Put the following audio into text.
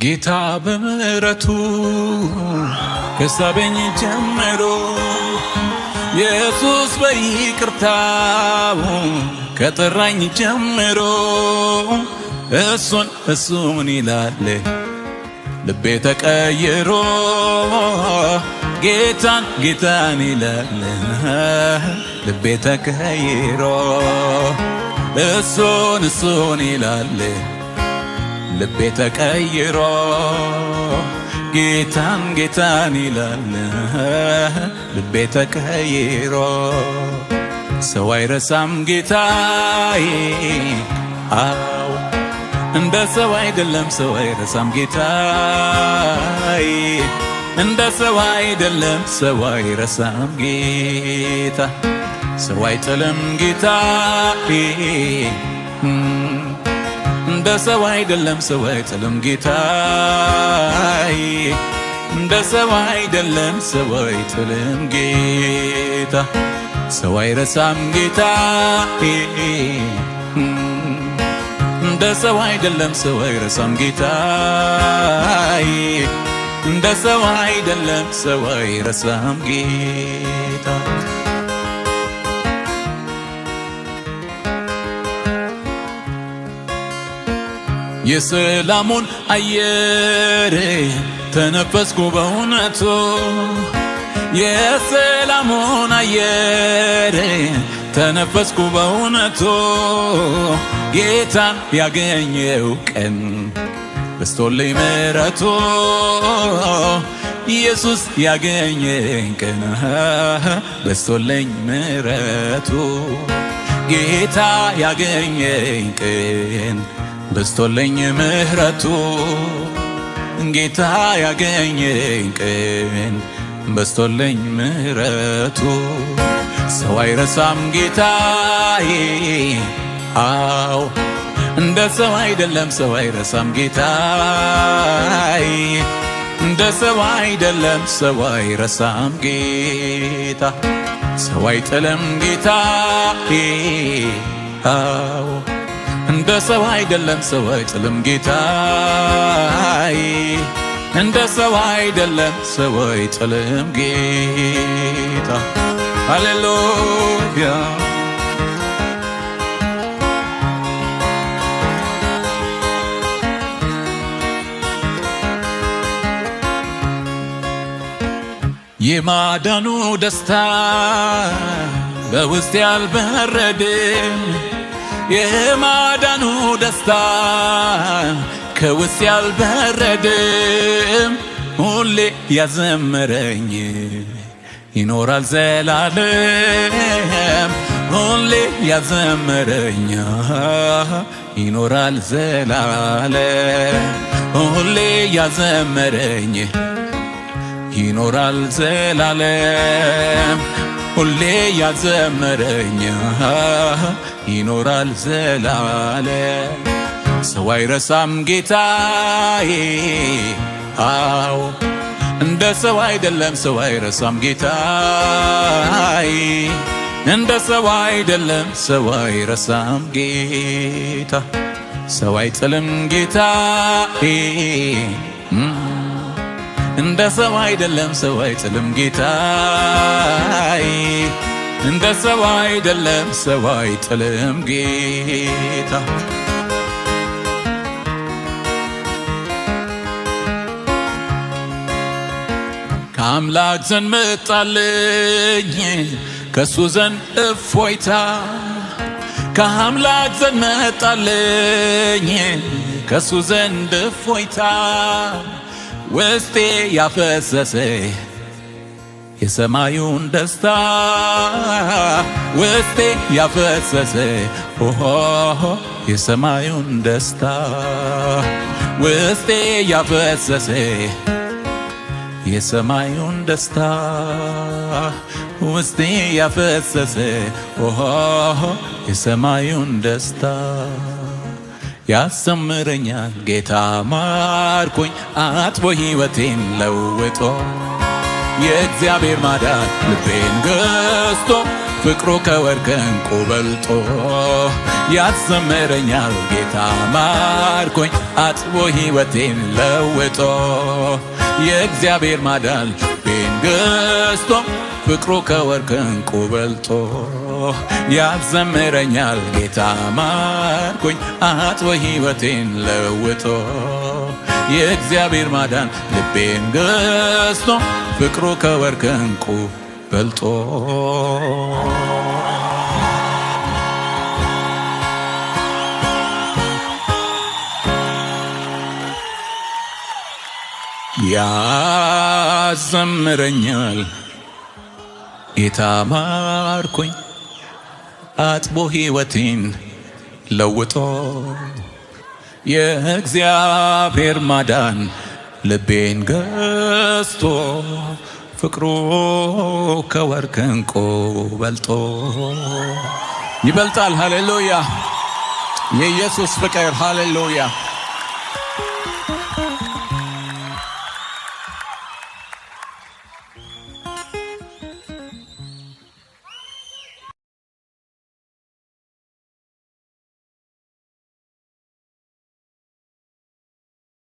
ጌታ በምሕረቱ ከሳበኝ ጀምሮ ኢየሱስ በይቅርታው ከጠራኝ ጀምሮ እሱን ይላል ልቤ ተቀይሮ ጌታን ይላል ልቤ ተቀይሮ እሱን ይላል ልቤ ተቀይሮ ጌታን ይላል ልቤ ተቀይሮ ሰው አይረሳም ጌታዬ አው እንደ ሰው አይደለም ሰው አይረሳም ጌታዬ እንደ ሰው አይደለም ሰው አይረሳም ጌታ ሰው አይጥልም ጌታዬ እንደ ሰው አይደለም ሰው አይጥልም ጌታዬ እንደ ሰው አይደለም ሰው አይጥልም ጌታ ሰው አይረሳም ጌታዬ እንደ ሰው አይደለም ሰው አይረሳም ጌታዬ እንደ ሰው አይደለም ሰው አይረሳም ጌታ የሰላሙን አየር ተነፈስኩ በእውነቱ የሰላሙን አየር ተነፈስኩ በእውነቱ ጌታን ያገኘው ቀን በስቶልኝ ምሕረቱ ኢየሱስ ያገኘኝ ቀን በስቶልኝ ምሕረቱ ጌታ ያገኘኝ ቀን በስቶልኝ ምሕረቱ ጌታ ያገኘኝ ቀን በስቶልኝ ምሕረቱ ሰው አይረሳም ጌታዬ አው እንደ ሰው አይደለም ሰው አይረሳም ጌታዬ እንደ ሰው አይደለም ሰው አይረሳም ጌታ ሰው አይጥልም ጌታዬ አው እንደ ሰው አይደለም ሰው አይጥልም ጌታዬ እንደ ሰው አይደለም ሰው አይጥልም ጌታ ሃሌሉያ የማዳኑ ደስታ በውስጤ ያልበረደም የማዳኑ ደስታ ከውስጤ ያልበረደም ሁሌ ያዘመረኝ ይኖራል ዘላለም ሁሌ ያዘመረኝ ይኖራል ዘላለም ሁሌ ያዘመረኝ ይኖራል ዘላለም ሁሌ ያዘመረኝ ይኖራል ዘላለም ሰው አይረሳም ጌታዬ አው እንደ ሰው አይደለም ሰው አይረሳም ጌታዬ እንደ ሰው አይደለም ሰው አይረሳም ጌታ ሰው አይጥልም ጌታዬ እንደ ሰው አይደለም ሰው አይጥልም ጌታዬ እንደ ሰው አይደለም ሰው አይጥልም ጌታ ከአምላክ ዘንድ መጣልኝ ከሱ ዘንድ እፎይታ ከአምላክ ዘንድ መጣልኝ ከሱ ዘንድ እፎይታ ውስጤ ያፈሰሰ የሰማዩን ደስታ ውስጤ ያፈሰሰ የሰማዩን ደስታ ውስጤ ያፈሰሰ የሰማዩን ደስታ ውስጤ ያፈሰሰ የሰማዩን ደስታ ያሰምረኛል ጌታ ማርኮኝ አጥቦ ሕይወቴን ለውጦ የእግዚአብሔር ማዳን ልቤን ገዝቶ ፍቅሩ ከወርቅ ዕንቁ በልጦ ያዘምረኛል ጌታ ማርኮኝ አጥቦ ሕይወቴን ለውጦ የእግዚአብሔር ማዳን ልቤን ገዝቶ ፍቅሩ ከወርቅ ዕንቁ በልጦ ያዘምረኛል ጌታ ማርኮኝ አጥቦ ሕይወቴን ለውጦ የእግዚአብሔር ማዳን ልቤን ገዝቶ ፍቅሩ ከወርቅ ዕንቁ በልጦ ያዘምረኛል ጌታ ማርኮኝ አጥቦ ሕይወቴን ለውጦ የእግዚአብሔር ማዳን ልቤን ገዝቶ ፍቅሩ ከወርቅ ዕንቁ በልጦ ይበልጣል። ሃሌሉያ! የኢየሱስ ፍቅር ሃሌሉያ!